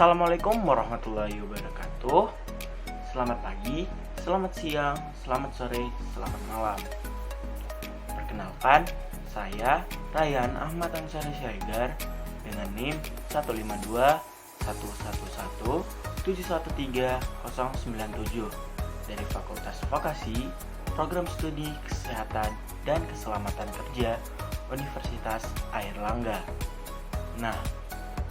Assalamualaikum warahmatullahi wabarakatuh. Selamat pagi, selamat siang, selamat sore, selamat malam. Perkenalkan, saya Ryan Ahmad Ansari Syaigar dengan NIM 1521117130097 dari Fakultas Vokasi, Program Studi Kesehatan dan Keselamatan Kerja Universitas Airlangga. Nah,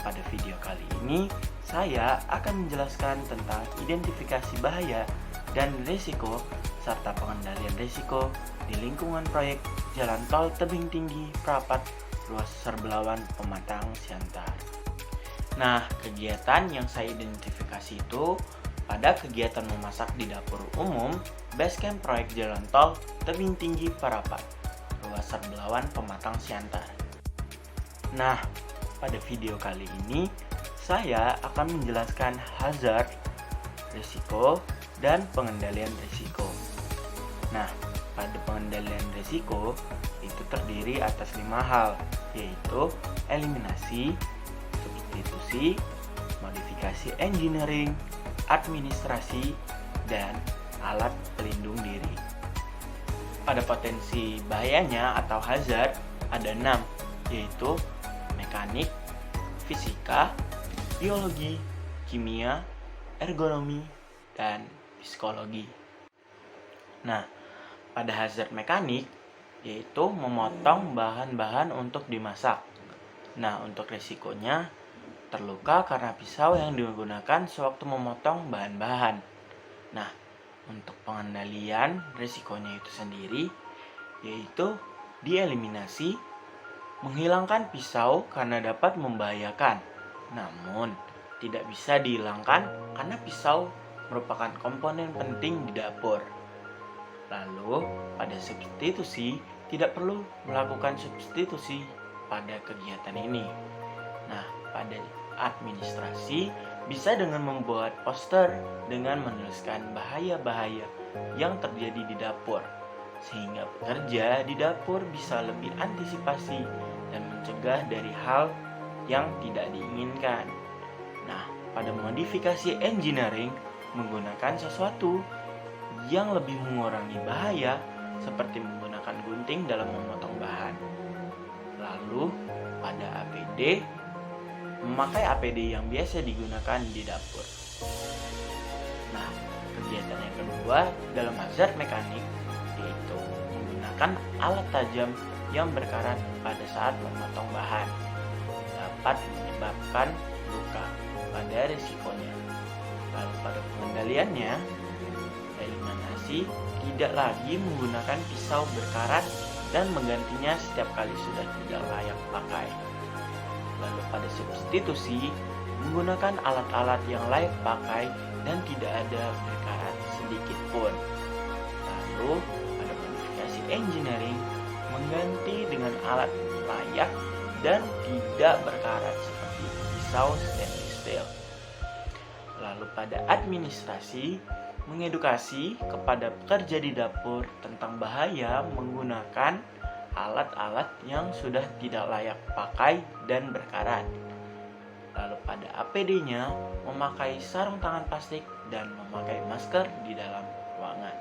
pada video kali ini saya akan menjelaskan tentang identifikasi bahaya dan risiko serta pengendalian risiko di lingkungan proyek Jalan Tol Tebing Tinggi Prapat Ruas Serbelawan Pematang Siantar. Nah, kegiatan yang saya identifikasi itu pada kegiatan memasak di dapur umum Basecamp proyek Jalan Tol Tebing Tinggi Prapat Ruas Serbelawan Pematang Siantar. Nah, pada video kali ini, saya akan menjelaskan hazard, risiko, dan pengendalian risiko. Nah, pada pengendalian risiko itu terdiri atas 5 hal, yaitu eliminasi, substitusi, modifikasi engineering, administrasi, dan alat pelindung diri. Pada potensi bahayanya atau hazard ada 6, yaitu mekanik, fisika, biologi, kimia, ergonomi, dan psikologi. Nah, pada hazard mekanik yaitu memotong bahan-bahan untuk dimasak. Nah, untuk risikonya terluka karena pisau yang digunakan sewaktu memotong bahan-bahan. Nah, untuk pengendalian risikonya itu sendiri yaitu dieliminasi, menghilangkan pisau karena dapat membahayakan, namun tidak bisa dihilangkan karena pisau merupakan komponen penting di dapur. Lalu, pada substitusi, tidak perlu melakukan substitusi pada kegiatan ini. Nah, pada administrasi, bisa dengan membuat poster dengan menuliskan bahaya-bahaya yang terjadi di dapur, sehingga pekerja di dapur bisa lebih antisipasi dan mencegah dari hal yang tidak diinginkan. Nah, pada modifikasi engineering menggunakan sesuatu yang lebih mengurangi bahaya seperti menggunakan gunting dalam memotong bahan. Lalu, pada APD, memakai APD yang biasa digunakan di dapur. Nah, kegiatan yang kedua dalam hazard mekanik yaitu menggunakan alat tajam yang berkarat pada saat memotong bahan dapat menyebabkan luka pada risikonya. Lalu pada pengendaliannya, eliminasi tidak lagi menggunakan pisau berkarat dan menggantinya setiap kali sudah tidak layak pakai. Lalu pada substitusi, menggunakan alat-alat yang layak pakai dan tidak ada berkarat sedikit pun. Lalu pada modifikasi engineering, mengganti dengan alat layak dan tidak berkarat seperti pisau stainless steel. Lalu pada administrasi, mengedukasi kepada pekerja di dapur tentang bahaya menggunakan alat-alat yang sudah tidak layak pakai dan berkarat. Lalu pada APD-nya, memakai sarung tangan plastik dan memakai masker di dalam ruangan.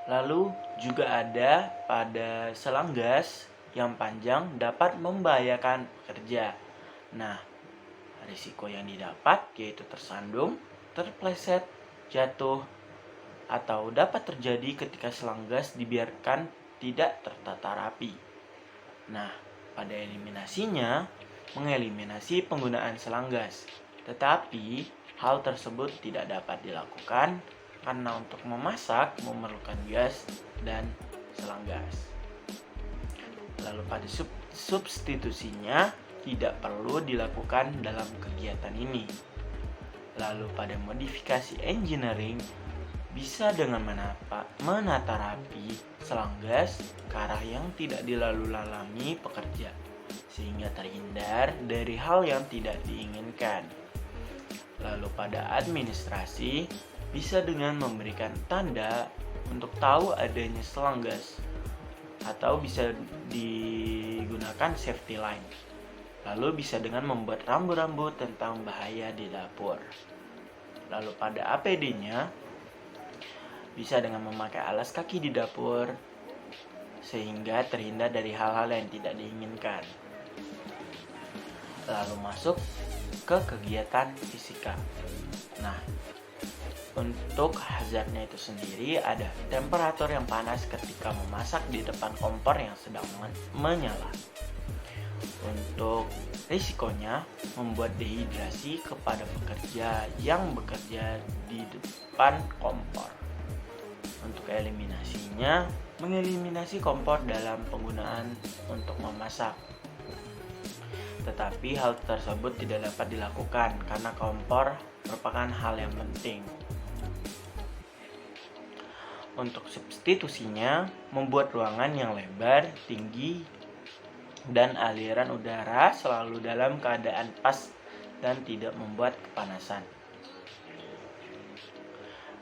Lalu juga ada pada selang gas yang panjang dapat membahayakan pekerja. Nah, risiko yang didapat yaitu tersandung, terpleset, jatuh, atau dapat terjadi ketika selang gas dibiarkan tidak tertata rapi. Nah, pada eliminasinya, mengeliminasi penggunaan selang gas. Tetapi, hal tersebut tidak dapat dilakukan karena untuk memasak memerlukan gas dan selang gas. Lalu pada substitusinya tidak perlu dilakukan dalam kegiatan ini. Lalu pada modifikasi engineering bisa dengan menata rapi selang gas ke arah yang tidak dilalu-lalami pekerja sehingga terhindar dari hal yang tidak diinginkan. Lalu pada administrasi bisa dengan memberikan tanda untuk tahu adanya selang gas atau bisa digunakan safety line. Lalu bisa dengan membuat rambu-rambu tentang bahaya di dapur. Lalu pada APD-nya bisa dengan memakai alas kaki di dapur sehingga terhindar dari hal-hal yang tidak diinginkan. Lalu masuk ke kegiatan fisika. Nah, untuk hazardnya itu sendiri ada temperatur yang panas ketika memasak di depan kompor yang sedang menyala. Untuk risikonya membuat dehidrasi kepada pekerja yang bekerja di depan kompor. Untuk eliminasinya, mengeliminasi kompor dalam penggunaan untuk memasak. Tetapi hal tersebut tidak dapat dilakukan karena kompor merupakan hal yang penting. Untuk substitusinya, membuat ruangan yang lebar, tinggi, dan aliran udara selalu dalam keadaan pas dan tidak membuat kepanasan.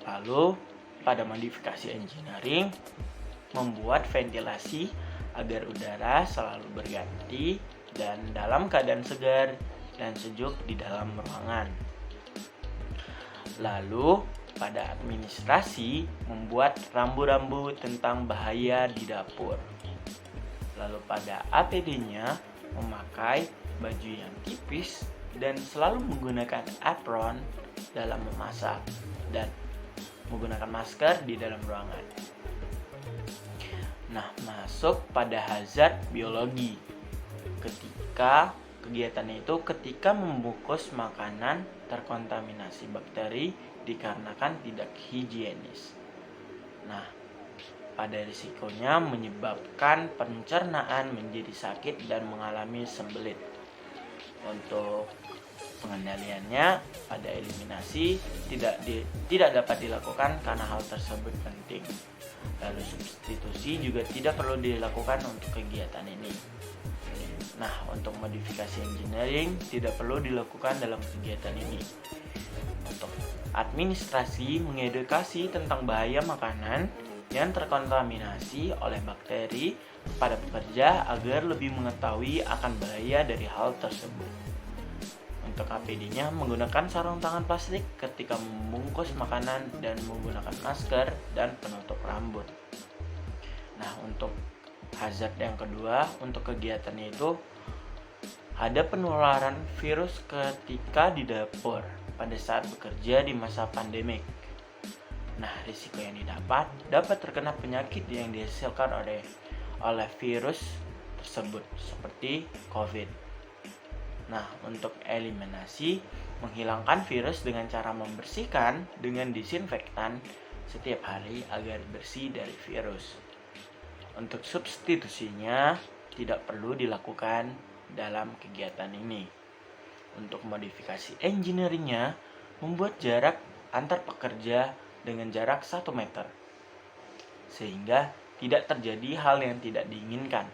Lalu, pada modifikasi engineering, membuat ventilasi agar udara selalu berganti dan dalam keadaan segar dan sejuk di dalam ruangan. Lalu, pada administrasi, membuat rambu-rambu tentang bahaya di dapur. Lalu pada APD-nya, memakai baju yang tipis dan selalu menggunakan apron dalam memasak dan menggunakan masker di dalam ruangan. Nah, masuk pada hazard biologi. Ketika membungkus makanan terkontaminasi bakteri dikarenakan tidak higienis. Nah, pada risikonya menyebabkan pencernaan menjadi sakit dan mengalami sembelit. Untuk pengendaliannya pada eliminasi tidak dapat dilakukan karena hal tersebut penting. Lalu substitusi juga tidak perlu dilakukan untuk kegiatan ini. Nah, untuk modifikasi engineering tidak perlu dilakukan dalam kegiatan ini. Untuk administrasi mengedukasi tentang bahaya makanan yang terkontaminasi oleh bakteri pada pekerja agar lebih mengetahui akan bahaya dari hal tersebut. Untuk APD-nya menggunakan sarung tangan plastik ketika membungkus makanan dan menggunakan masker dan penutup rambut. Nah, untuk hazard yang kedua untuk kegiatannya itu ada penularan virus ketika di dapur pada saat bekerja di masa pandemik. Nah, risiko yang dapat terkena penyakit yang dihasilkan oleh virus tersebut seperti COVID. Nah, untuk eliminasi, menghilangkan virus dengan cara membersihkan dengan disinfektan setiap hari agar bersih dari virus. Untuk substitusinya tidak perlu dilakukan dalam kegiatan ini. Untuk modifikasi engineeringnya, membuat jarak antar pekerja dengan jarak 1 meter sehingga tidak terjadi hal yang tidak diinginkan.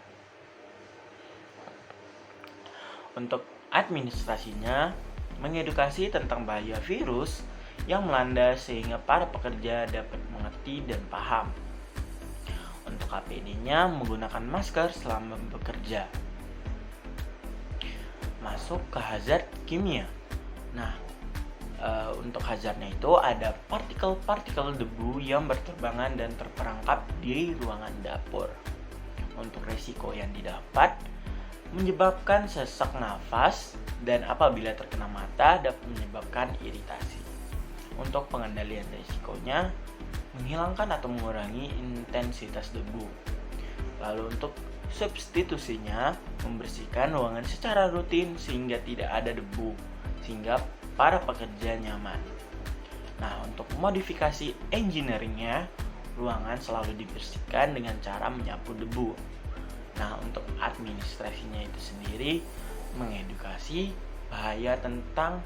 Untuk administrasinya, mengedukasi tentang bahaya virus yang melanda sehingga para pekerja dapat mengerti dan paham. Untuk APD-nya menggunakan masker selama bekerja. Masuk ke hazard kimia. Nah, untuk hazardnya itu ada partikel-partikel debu yang berterbangan dan terperangkap di ruangan dapur. Untuk risiko yang didapat menyebabkan sesak nafas dan apabila terkena mata dapat menyebabkan iritasi. Untuk pengendalian risikonya menghilangkan atau mengurangi intensitas debu. Lalu untuk substitusinya membersihkan ruangan secara rutin sehingga tidak ada debu sehingga para pekerja nyaman. Nah, untuk modifikasi engineeringnya, ruangan selalu dibersihkan dengan cara menyapu debu. Nah, untuk administrasinya itu sendiri mengedukasi bahaya tentang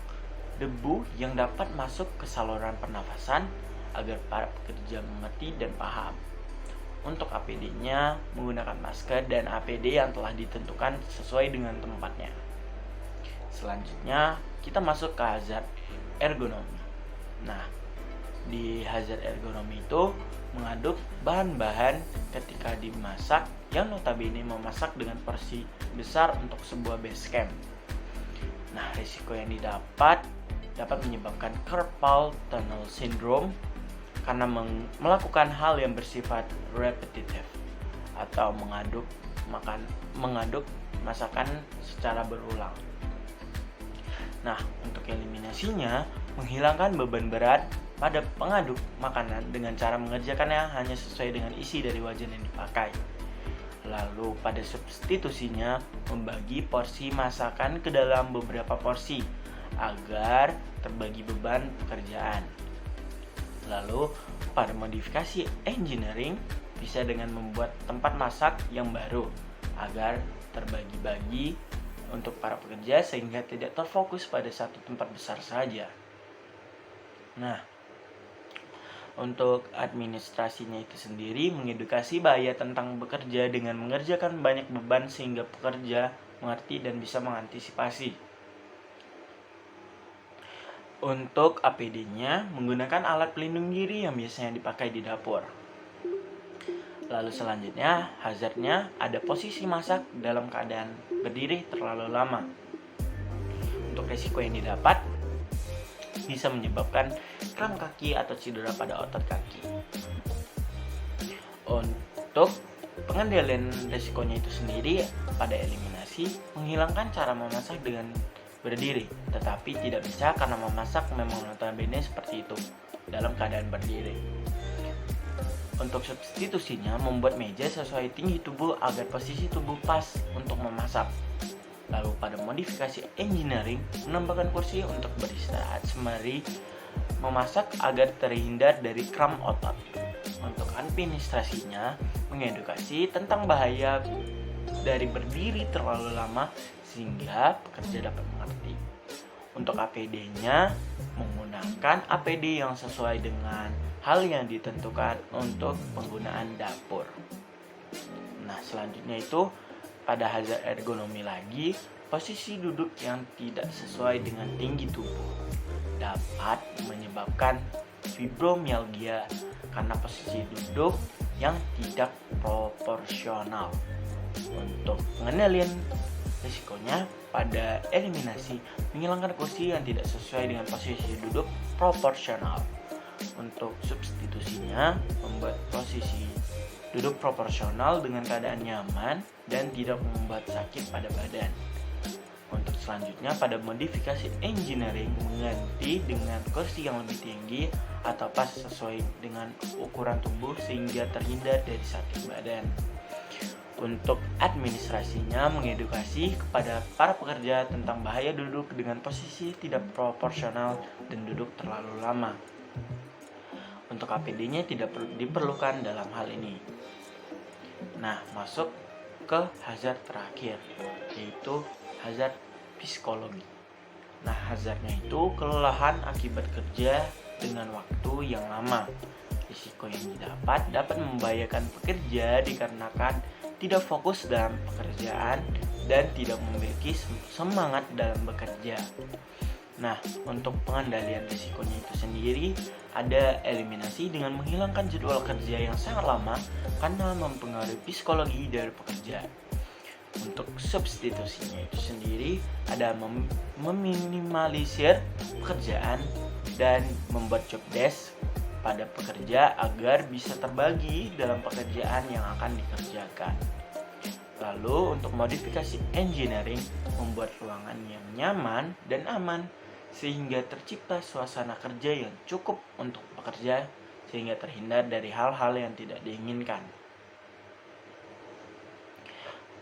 debu yang dapat masuk ke saluran pernafasan agar para pekerja mengerti dan paham. Untuk APD-nya menggunakan masker dan APD yang telah ditentukan sesuai dengan tempatnya. Selanjutnya kita masuk ke hazard ergonomi. Nah, di hazard ergonomi itu mengaduk bahan-bahan ketika dimasak yang notabene memasak dengan porsi besar untuk sebuah base camp. Nah, risiko yang dapat menyebabkan carpal tunnel syndrome karena melakukan hal yang bersifat repetitif atau mengaduk masakan secara berulang. Nah, untuk eliminasinya, menghilangkan beban berat pada pengaduk makanan dengan cara mengerjakannya hanya sesuai dengan isi dari wajan yang dipakai. Lalu pada substitusinya, membagi porsi masakan ke dalam beberapa porsi agar terbagi beban pekerjaan. Lalu pada modifikasi engineering, bisa dengan membuat tempat masak yang baru agar terbagi-bagi untuk para pekerja sehingga tidak terfokus pada satu tempat besar saja. Nah, untuk administrasinya itu sendiri mengedukasi bahaya tentang bekerja dengan mengerjakan banyak beban sehingga pekerja mengerti dan bisa mengantisipasi. Untuk APD-nya menggunakan alat pelindung diri yang biasanya dipakai di dapur. Lalu selanjutnya, hazardnya ada posisi masak dalam keadaan berdiri terlalu lama. Untuk risiko yang didapat, bisa menyebabkan kram kaki atau cedera pada otot kaki. Untuk pengendalian risikonya itu sendiri, pada eliminasi, menghilangkan cara memasak dengan berdiri, tetapi tidak bisa karena memasak memang notabene seperti itu dalam keadaan berdiri. Untuk substitusinya, membuat meja sesuai tinggi tubuh agar posisi tubuh pas untuk memasak. Lalu pada modifikasi engineering, menambahkan kursi untuk beristirahat sembari memasak agar terhindar dari kram otot. Untuk administrasinya, mengedukasi tentang bahaya dari berdiri terlalu lama sehingga pekerja dapat mengerti. Untuk APD-nya, menggunakan APD yang sesuai dengan hal yang ditentukan untuk penggunaan dapur. Nah, selanjutnya itu pada hazard ergonomi lagi, posisi duduk yang tidak sesuai dengan tinggi tubuh dapat menyebabkan fibromyalgia karena posisi duduk yang tidak proporsional. Untuk pengendalian risikonya, pada eliminasi, menghilangkan kursi yang tidak sesuai dengan posisi duduk proporsional. Untuk substitusinya, membuat posisi duduk proporsional dengan keadaan nyaman dan tidak membuat sakit pada badan. Untuk selanjutnya, pada modifikasi engineering, mengganti dengan kursi yang lebih tinggi atau pas sesuai dengan ukuran tubuh sehingga terhindar dari sakit badan. Untuk administrasinya, mengedukasi kepada para pekerja tentang bahaya duduk dengan posisi tidak proporsional dan duduk terlalu lama. Untuk APD-nya tidak diperlukan dalam hal ini. Nah, masuk ke hazard terakhir, yaitu hazard psikologi. Nah, hazardnya itu kelelahan akibat kerja dengan waktu yang lama. Risiko yang dapat membahayakan pekerja dikarenakan tidak fokus dalam pekerjaan dan tidak memiliki semangat dalam bekerja. Nah, untuk pengendalian risikonya itu sendiri, ada eliminasi dengan menghilangkan jadwal kerja yang sangat lama karena mempengaruhi psikologi dari pekerja. Untuk substitusinya itu sendiri, ada meminimalisir pekerjaan dan membuat job desk pada pekerja agar bisa terbagi dalam pekerjaan yang akan dikerjakan. Lalu untuk modifikasi engineering, membuat ruangan yang nyaman dan aman sehingga tercipta suasana kerja yang cukup untuk pekerja sehingga terhindar dari hal-hal yang tidak diinginkan.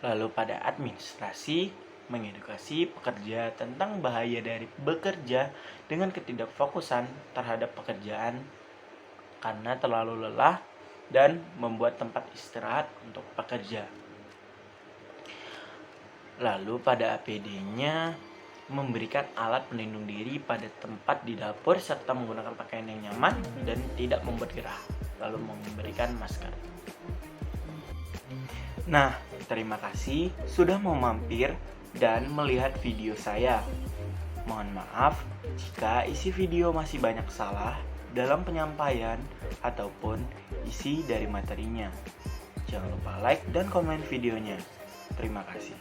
Lalu pada administrasi, mengedukasi pekerja tentang bahaya dari bekerja dengan ketidakfokusan terhadap pekerjaan karena terlalu lelah dan membuat tempat istirahat untuk pekerja. Lalu pada APD-nya, memberikan alat pelindung diri pada tempat di dapur serta menggunakan pakaian yang nyaman dan tidak membuat gerah, lalu memberikan masker. Nah, terima kasih sudah mau mampir dan melihat video saya. Mohon maaf jika isi video masih banyak salah dalam penyampaian ataupun isi dari materinya. Jangan lupa like dan komen videonya. Terima kasih.